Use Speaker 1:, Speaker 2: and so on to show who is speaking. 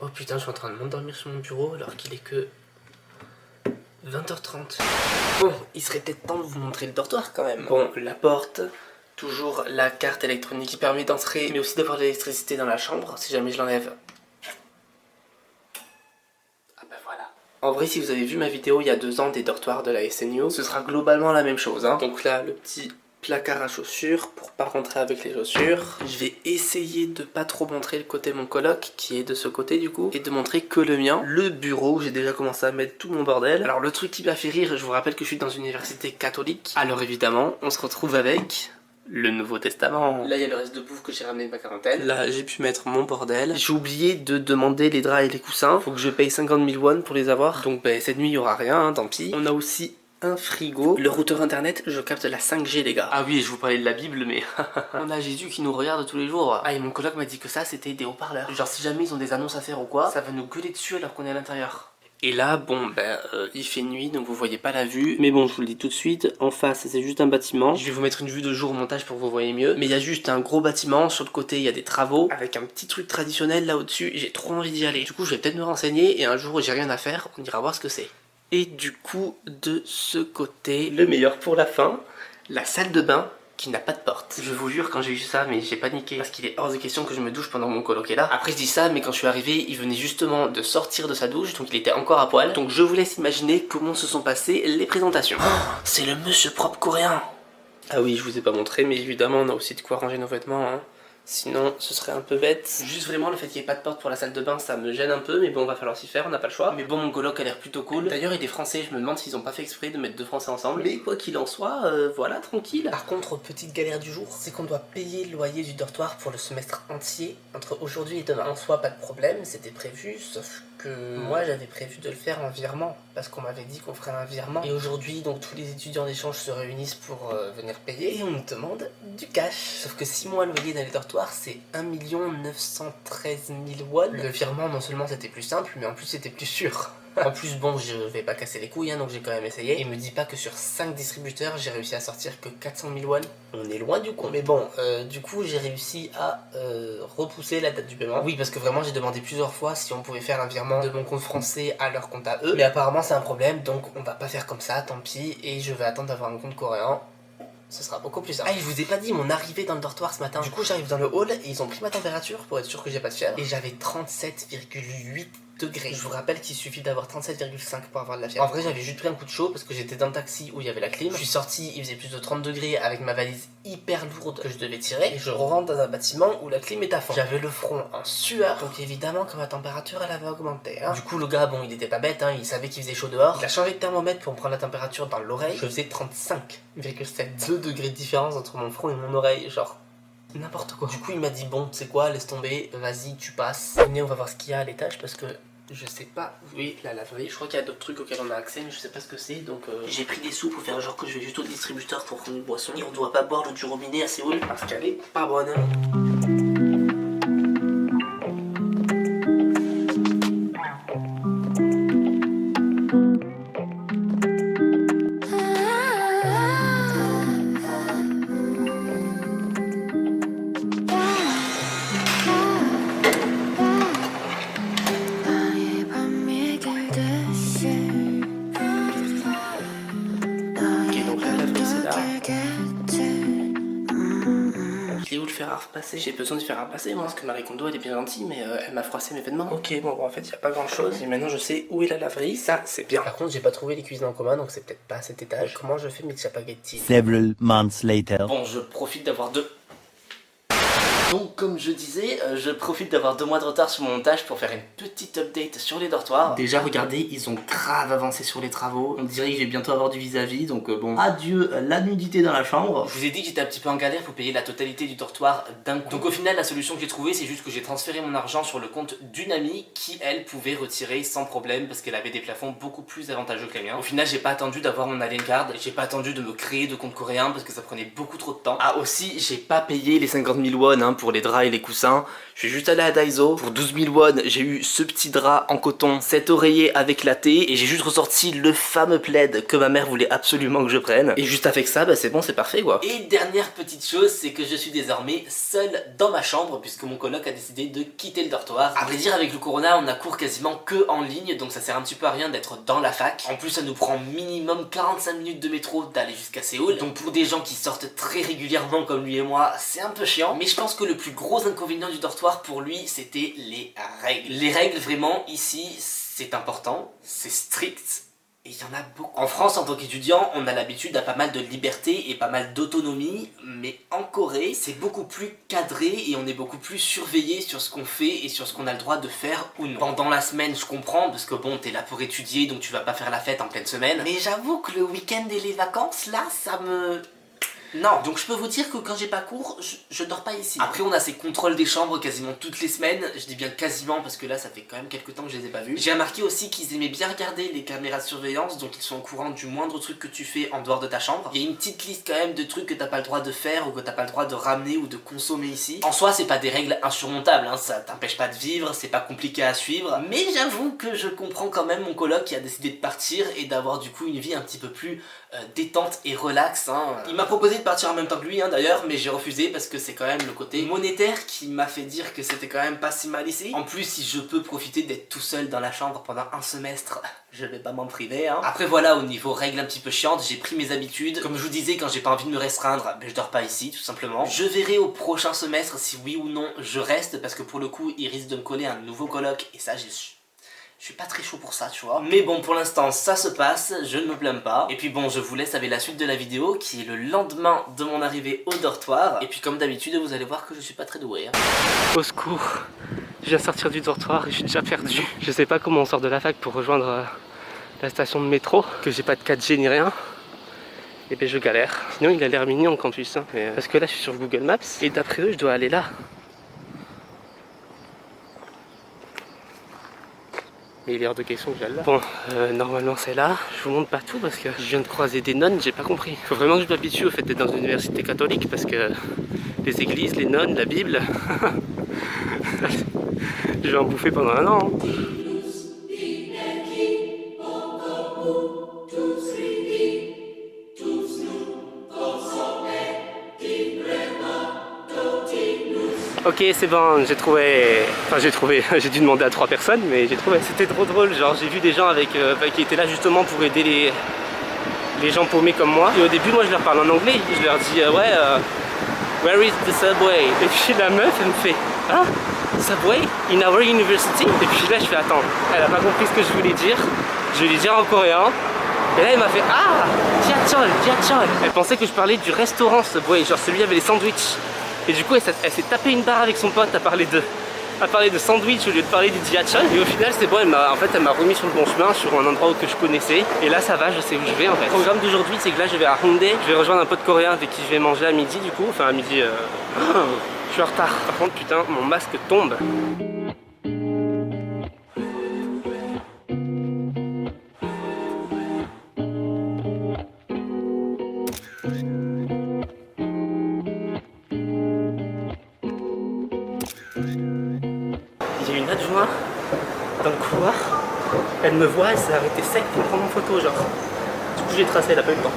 Speaker 1: Oh putain, je suis en train de m'endormir sur mon bureau alors qu'il est que 20h30. Bon, il serait peut-être temps de vous montrer le dortoir quand même. Bon, la porte, toujours la carte électronique qui permet d'entrer, mais aussi d'avoir de l'électricité dans la chambre si jamais je l'enlève. Ah bah voilà. En vrai, si vous avez vu ma vidéo il y a 2 ans des dortoirs de la SNU, ce sera globalement la même chose. Donc là, le petit placard à chaussures pour pas rentrer avec les chaussures. Je vais essayer de pas trop montrer le côté de mon coloc qui est de ce côté du coup et de montrer que le mien. Le bureau où j'ai déjà commencé à mettre tout mon bordel. Alors le truc qui m'a fait rire, je vous rappelle que je suis dans une université catholique. Alors évidemment, on se retrouve avec le Nouveau Testament. Là il y a le reste de bouffe que j'ai ramené de ma quarantaine. Là j'ai pu mettre mon bordel. J'ai oublié de demander les draps et les coussins. Faut que je paye 50 000 won pour les avoir. Donc cette nuit il y aura rien, tant pis. On a aussi un frigo. Le routeur internet, je capte la 5G les gars. Ah oui, je vous parlais de la Bible mais on a Jésus qui nous regarde tous les jours. Ah et mon coloc m'a dit que ça c'était des haut-parleurs. Genre si jamais ils ont des annonces à faire ou quoi, ça va nous gueuler dessus alors qu'on est à l'intérieur. Et là, bon, il fait nuit, donc vous voyez pas la vue. Mais bon, je vous le dis tout de suite, en face, c'est juste un bâtiment. Je vais vous mettre une vue de jour au montage pour que vous voyez mieux. Mais il y a juste un gros bâtiment, sur le côté, il y a des travaux, avec un petit truc traditionnel là au-dessus. J'ai trop envie d'y aller. Du coup, je vais peut-être me renseigner, et un jour où j'ai rien à faire, on ira voir ce que c'est. Et du coup, de ce côté, le meilleur pour la fin, la salle de bain qui n'a pas de porte. Je vous jure, quand j'ai vu ça, mais j'ai paniqué parce qu'il est hors de question que je me douche pendant que mon coloc est là. Après je dis ça, mais quand je suis arrivé, il venait justement de sortir de sa douche, donc il était encore à poil. Donc je vous laisse imaginer comment se sont passées les présentations. Oh, c'est le monsieur propre coréen. Ah oui, je vous ai pas montré, mais évidemment on a aussi de quoi ranger nos vêtements, hein. Sinon, ce serait un peu bête. Juste vraiment, le fait qu'il n'y ait pas de porte pour la salle de bain, ça me gêne un peu, mais bon, va falloir s'y faire, on n'a pas le choix. Mais bon, mon coloc a l'air plutôt cool. D'ailleurs, il est français, je me demande s'ils ont pas fait exprès de mettre 2 Français ensemble. Mais quoi qu'il en soit, voilà, tranquille. Par contre, petite galère du jour, c'est qu'on doit payer le loyer du dortoir pour le semestre entier, entre aujourd'hui et demain. En soi, pas de problème, c'était prévu, sauf que moi, j'avais prévu de le faire en virement, parce qu'on m'avait dit qu'on ferait un virement. Et aujourd'hui, donc, tous les étudiants d'échange se réunissent pour venir payer, et on me demande du cash. Sauf que 6 mois le loyer dans les dortoirs, c'est 1 913 000 won. Le virement, non seulement c'était plus simple, mais en plus c'était plus sûr. En plus, bon, je vais pas casser les couilles, hein, donc j'ai quand même essayé. Et me dis pas que sur 5 distributeurs, j'ai réussi à sortir que 400 000 won. On est loin du compte. Mais bon, du coup, j'ai réussi à repousser la date du paiement. Oui, parce que vraiment, j'ai demandé plusieurs fois si on pouvait faire un virement de mon compte français à leur compte à eux. Mais apparemment, c'est un problème, donc on va pas faire comme ça, tant pis. Et je vais attendre d'avoir un compte coréen. Ce sera beaucoup plus simple. Ah, et je vous ai pas dit mon arrivée dans le dortoir ce matin. Du coup, j'arrive dans le hall et ils ont pris ma température pour être sûr que j'ai pas de fièvre. Et j'avais 37,8 degrés. Je vous rappelle qu'il suffit d'avoir 37,5 pour avoir de la fièvre. En vrai, j'avais juste pris un coup de chaud parce que j'étais dans le taxi où il y avait la clim. Je suis sorti, il faisait plus de 30 degrés avec ma valise hyper lourde que je devais tirer. Et je rentre dans un bâtiment où la clim est à fond. J'avais le front en sueur. Donc évidemment que ma température, elle avait augmenté. Du coup, le gars, bon, il était pas bête, hein, il savait qu'il faisait chaud dehors. Il a changé de thermomètre pour me prendre la température dans l'oreille. Je faisais 35,7. 2 degrés de différence entre mon front et mon oreille, genre n'importe quoi. Du coup, il m'a dit bon, tu sais quoi, laisse tomber, vas-y, tu passes. Venez, on va voir ce qu'il y a à l'étage parce que je sais pas. Oui, la laverie. Je crois qu'il y a d'autres trucs auxquels on a accès, mais je sais pas ce que c'est. Donc, j'ai pris des sous pour faire genre que je vais juste au distributeur pour prendre une boisson. Et on doit pas boire l'eau du robinet à Séoul parce qu'elle est pas bonne. Il est où le fer à repasser? J'ai besoin de fer à repasser moi parce que Marie Kondo elle est bien gentille mais elle m'a froissé mes vêtements. Ok bon en fait il y a pas grand chose et maintenant je sais où est la laverie, ça c'est bien. Par contre j'ai pas trouvé les cuisines en commun donc c'est peut-être pas à cet étage. Comment je fais mes spaghettis?
Speaker 2: Several months later.
Speaker 1: Bon je profite d'avoir Donc comme je disais, je profite d'avoir 2 mois de retard sur mon montage pour faire une petite update sur les dortoirs. Déjà regardez, ils ont grave avancé sur les travaux. On dirait que je vais bientôt avoir du vis-à-vis, donc bon, adieu la nudité dans la chambre. Je vous ai dit que j'étais un petit peu en galère pour payer la totalité du dortoir d'un coup. Donc au final la solution que j'ai trouvée c'est juste que j'ai transféré mon argent sur le compte d'une amie qui elle pouvait retirer sans problème parce qu'elle avait des plafonds beaucoup plus avantageux que les miens. Au final j'ai pas attendu d'avoir mon alien card, j'ai pas attendu de me créer de compte coréen parce que ça prenait beaucoup trop de temps. Ah aussi j'ai pas payé les 50 000 won hein, pour les draps et les coussins. Je suis juste allé à Daiso. Pour 12 000 won, j'ai eu ce petit drap en coton, cet oreiller avec la thé, et j'ai juste ressorti le fameux plaid que ma mère voulait absolument que je prenne. Et juste avec ça, bah c'est bon, c'est parfait quoi. Et dernière petite chose, c'est que je suis désormais seul dans ma chambre puisque mon coloc a décidé de quitter le dortoir. À vrai dire, avec le corona, on a cours quasiment que en ligne, donc ça sert un petit peu à rien d'être dans la fac. En plus, ça nous prend minimum 45 minutes de métro d'aller jusqu'à Séoul. Donc pour des gens qui sortent très régulièrement comme lui et moi, c'est un peu chiant. Mais je pense que le plus gros inconvénient du dortoir pour lui, c'était les règles. Les règles, vraiment, ici, c'est important, c'est strict. Et il y en a beaucoup. En France, en tant qu'étudiant, on a l'habitude à pas mal de liberté et pas mal d'autonomie, mais en Corée, c'est beaucoup plus cadré et on est beaucoup plus surveillé sur ce qu'on fait et sur ce qu'on a le droit de faire ou non. Pendant la semaine, je comprends, parce que bon, t'es là pour étudier, donc tu vas pas faire la fête en pleine semaine. Mais j'avoue que le week-end et les vacances, là, ça me... Non, donc je peux vous dire que quand j'ai pas cours, je dors pas ici. Après on a ces contrôles des chambres quasiment toutes les semaines. Je dis bien quasiment parce que là ça fait quand même quelques temps que je les ai pas vus. J'ai remarqué aussi qu'ils aimaient bien regarder les caméras de surveillance, donc ils sont au courant du moindre truc que tu fais en dehors de ta chambre. Il y a une petite liste quand même de trucs que t'as pas le droit de faire ou que t'as pas le droit de ramener ou de consommer ici. En soi c'est pas des règles insurmontables, hein, ça t'empêche pas de vivre, c'est pas compliqué à suivre. Mais j'avoue que je comprends quand même mon coloc qui a décidé de partir et d'avoir du coup une vie un petit peu plus détente et relax. Hein. Il m'a proposé de partir en même temps que lui d'ailleurs, mais j'ai refusé parce que c'est quand même le côté monétaire qui m'a fait dire que c'était quand même pas si mal ici. En plus, si je peux profiter d'être tout seul dans la chambre pendant un semestre, je vais pas m'en priver. Hein. Après voilà, au niveau règles un petit peu chiantes, j'ai pris mes habitudes. Comme je vous disais, quand j'ai pas envie de me restreindre, ben, je dors pas ici tout simplement. Je verrai au prochain semestre si oui ou non je reste, parce que pour le coup, il risque de me coller un nouveau coloc et ça je suis pas très chaud pour ça, tu vois. Mais bon, pour l'instant, ça se passe, je ne me plains pas. Et puis bon, je vous laisse avec la suite de la vidéo, qui est le lendemain de mon arrivée au dortoir. Et puis comme d'habitude, vous allez voir que je suis pas très doué. Hein. Au secours, je viens de sortir du dortoir et je suis déjà perdu. Je sais pas comment on sort de la fac pour rejoindre la station de métro, que j'ai pas de 4G ni rien. Et ben je galère. Sinon il a l'air mignon le campus, hein. Parce que là je suis sur Google Maps, et d'après eux je dois aller là. Mais il est hors de question que j'aille là. Bon, normalement c'est là. Je vous montre pas tout parce que je viens de croiser des nonnes, j'ai pas compris. Faut vraiment que je m'habitue au fait d'être dans une université catholique parce que les églises, les nonnes, la Bible, je vais en bouffer pendant un an. Hein. Ok, c'est bon, j'ai trouvé. Enfin, j'ai dû demander à 3 personnes, mais j'ai trouvé. C'était trop drôle, genre j'ai vu des gens qui étaient là justement pour aider les gens paumés comme moi. Et au début, moi je leur parle en anglais, je leur dis where is the subway? Et puis la meuf, elle me fait ah, subway in our university? Et puis là, je fais attends, elle a pas compris ce que je voulais dire, je vais lui dire en coréen. Et là, elle m'a fait ah, jiachol, jiachol. Elle pensait que je parlais du restaurant Subway, genre celui avec les sandwichs. Et du coup, elle s'est tapé une barre avec son pote à parler de sandwich au lieu de parler du jiachol. Et au final, c'est bon, elle m'a remis sur le bon chemin, sur un endroit que je connaissais. Et là, ça va, je sais où je vais en fait. Le programme d'aujourd'hui, c'est que là, je vais à Hongdae. Je vais rejoindre un pote coréen avec qui je vais manger à midi du coup. Enfin, à midi, je suis en retard. Par contre, putain, mon masque tombe. Il y a une adjointe dans le couloir, elle me voit, elle s'est arrêtée sec pour prendre en photo genre. Du coup j'ai tracé, elle a pas eu le temps.